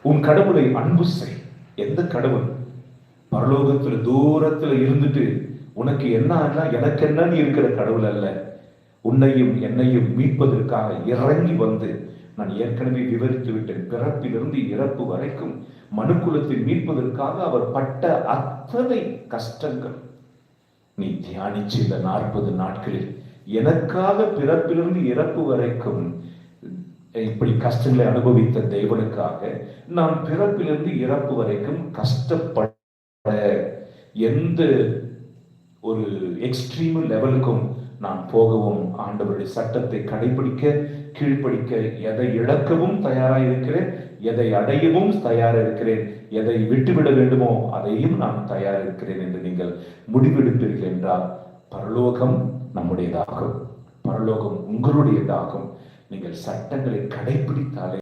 உன் கடவுளை அன்பு செய். எந்த கடவுள்? பரலோகத்துல தூரத்துல இருந்துட்டு உனக்கு என்ன ஆனா எனக்கு என்னன்னு இருக்கிற கடவுள் அல்ல. உன்னையும் என்னையும் மீட்பதற்காக இறங்கி வந்து, நான் ஏற்கனவே விவரித்து விட்டேன், பிறப்பிலிருந்து இறப்பு வரைக்கும் மனுக்குலத்தை மீட்பதற்காக அவர் பட்ட அத்தனை கஷ்டங்கள் நீ தியானிச்சு இந்த 40 நாட்களில் எனக்காக பிறப்பிலிருந்து இறப்பு வரைக்கும் இப்படி கஷ்டங்களை அனுபவித்த தேவனுக்காக நான் பிறப்பிலிருந்து இறப்பு வரைக்கும் கஷ்டப்பட எந்த ஒரு எக்ஸ்ட்ரீம் லெவலுக்கும் நான் போகவும் ஆண்டவருடைய சட்டத்தை கடைபிடிக்க கீழ்ப்படிக்க எதை இழக்கவும் தயாராக இருக்கிறேன், எதை அடையவும் தயாராக இருக்கிறேன், எதை விட்டுவிட வேண்டுமோ அதையும் நான் தயாராக இருக்கிறேன் என்று நீங்கள் முடிவெடுப்பீர்கள் என்றால் பரலோகம் நம்முடையதாகும், பரலோகம் உங்களுடையதாகும். நீங்கள் சட்டங்களை கடைபிடித்தாலே